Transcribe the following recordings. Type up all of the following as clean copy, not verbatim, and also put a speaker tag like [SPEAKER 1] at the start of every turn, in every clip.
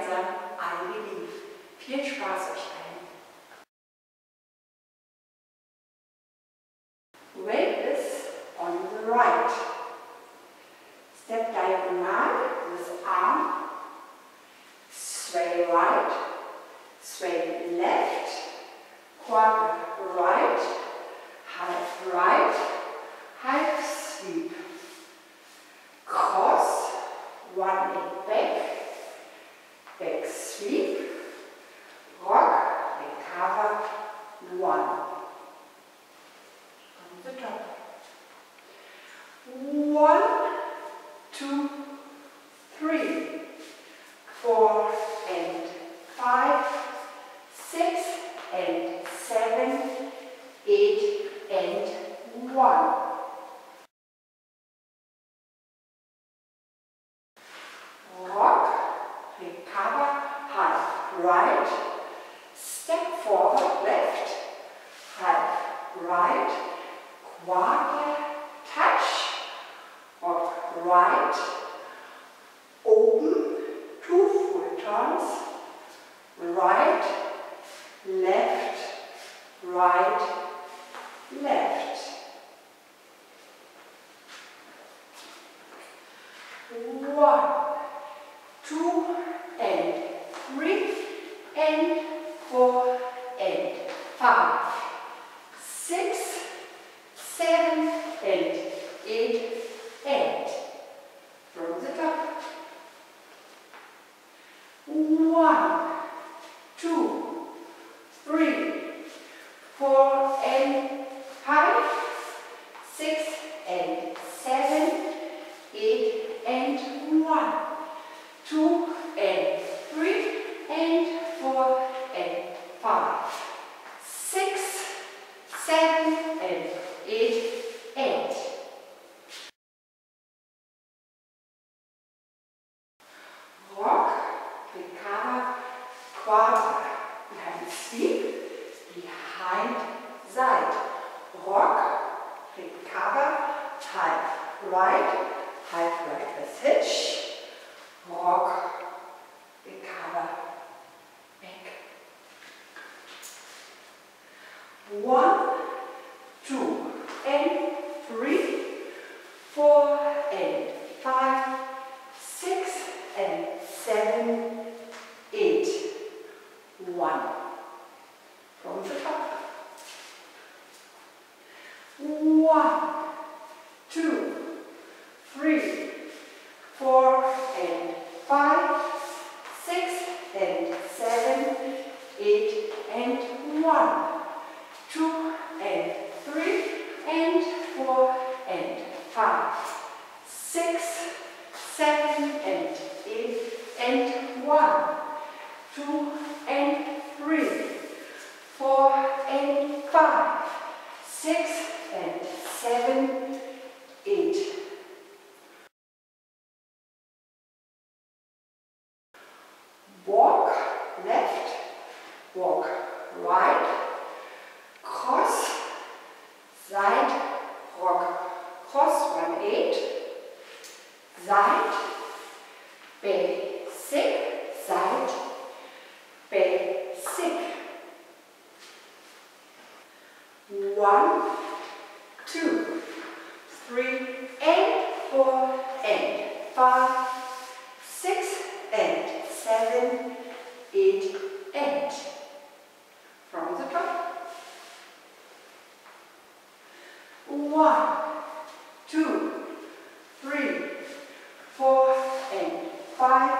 [SPEAKER 1] gemeinsam I Believe. Viel Spaß euch allen! Weight is on the right. Step diagonal with arm. Sway right, sway left, quarter right, half sweep. Cross, 1 leg back, back sweep, rock, recover, 1. On the top. 1, 2, 3, 4 and 5, 6 and 7, 8 and 1. Rock, recover, half right, step forward, left, half right, quarter, touch, rock right, open, 2 full turns, right, left, left. 1, 2 and 3 and 4 and 5, 6, 7 and 8 and from the top. 1, 2, 3, 4 and 5, 6 and 7, 8 and 1, 2 and 3 and 4 and 5, 6, 7 and 8 and rock, recover, quarter, behind sweep, behind side, rock, recover, half right with hitch, rock, recover, back. 1, 2 and 3, 4 and 5, 6 and 7, 8, 1. From the top. 1, 2, 3, 4 and 5, 6 and 7, 8 and 1, 2 and 3 and 4 and 5, 6, 7 and 8 and 1, 2 and 3, 4 and 5, 6 and 7, 8. Walk left, walk right, cross, side, rock, cross, 1, 8, side, basic, side, basic. 1, 2, 3 and 4 and 5, 6 and 7, 8 and from the top. 1, 2, 3, 4 and 5,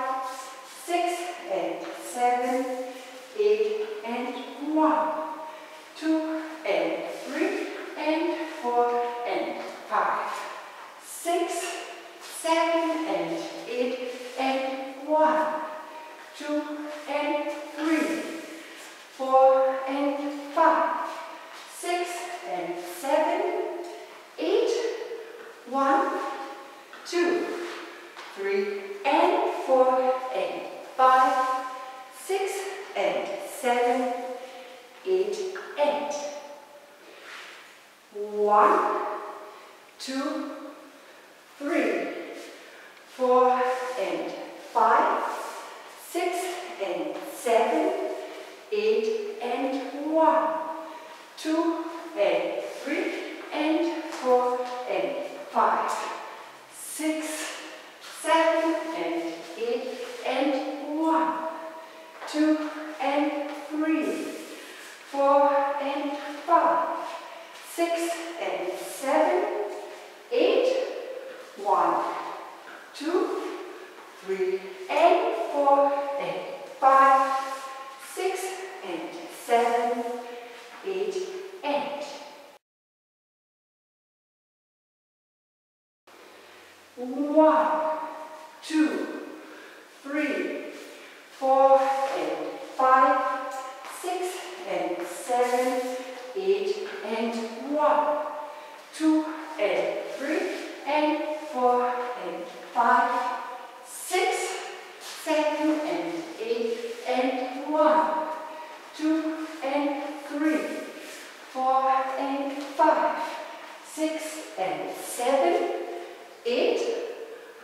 [SPEAKER 1] 6 and 7, 8 and 1, 2 and 3 and 4 and 5, 6, 7 and 8 and 1, 2 and 3, 4 and 5, 6 and 7, 8, 1, 2, 3 and 4 and 5, 6 and 7, 8 and 1, 2, 3, 4 and 5, 6 2 and 3 and 4 and 5, 6, 7 and 8 and 1, 2 and 3, 4 and 5, 6 and 7, 8, 1, 2, 3 and 4 and 5, 6 and 7, 8 and 1, 2, 3, 4 and 5, 6 and 7, 8 and 1, 2 and 3 and 4 and 5, 6, 7 and 8 and 1, 2 and 3, 4 and 5, 6 and 7, 8,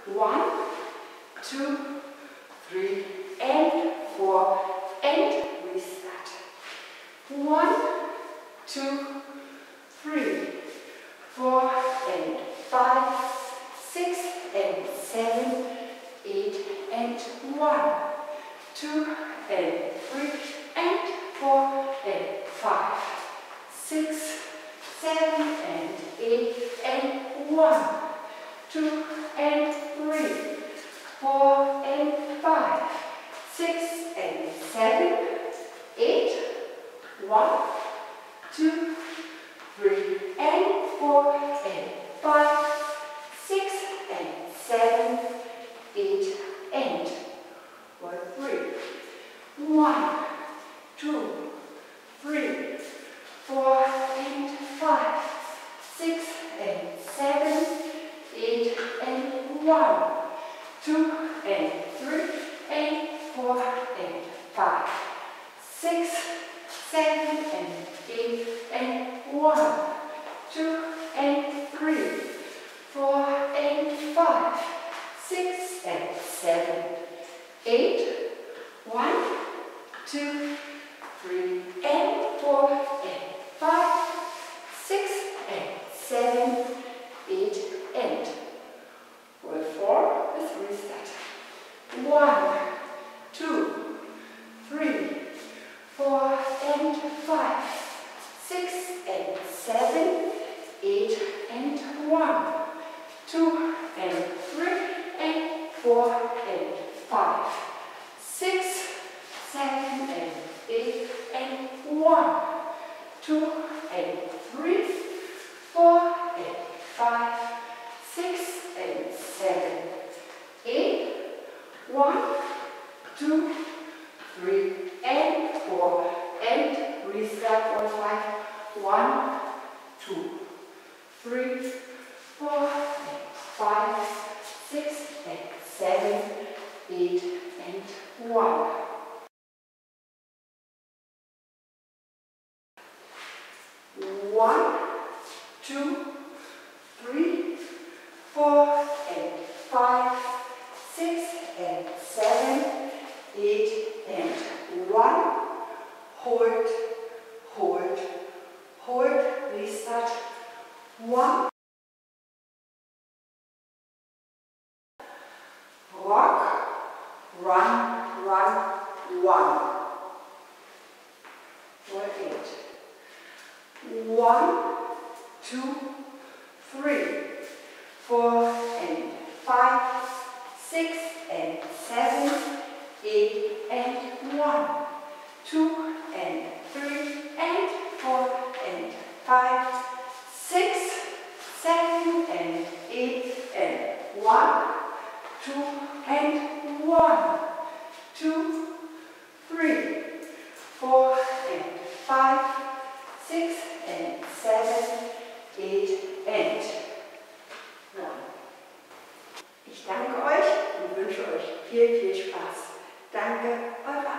[SPEAKER 1] 1, 2, 3 and 4 and we start. 1, 2, 3, 4 and 5, 6 and 7, 8 and 1, 2 and 3 and 4 and 5, 6, 7 and 8 and 1, 2 and 3, 4 and 5, 6 and 7, 8, 1, 2, 3 and 4 and 5, 6 and 7, 8 and 3, 1, 2, 3, 4 and 5, 6 and 7, 8 and 1, 2 and 3 and 4 and 5, 6, 7 and 8 and 1, 2 and 3, 4 and 5, 6 and 7, 8, 1, 2, 3 and 4 and 5, 6 and 7, 8 and 4, let's restart. 1, 2, 3, 4 and 5, 6 and 7, 8 and 1, 2 and 3 and 4 and 5, 6, 7 and 8 and 1, 2 and 3, 4 and 5, 6 and 7, 8, 1, 2, 3 and 4 and restart for 5, 1, 2, 3, 4 and 5, 6 and 7, 8 and 1. 1, 2, 3, 4 and 5, 6 and 7, 8 and 1. Hold, hold, hold, restart. 1. Rock, run, run, 1. For 8. 1, 2, 3, 4 and 5, 6 and 7, 8 and 1, 2 and 3 and 4 and 5, 6, 7 and 8 and 1, 2 and 1, 2, 3, 4 and 5, 6 and 7, 8 and 1. Ich danke euch und wünsche euch viel, viel Spaß. Danke, eure Anke.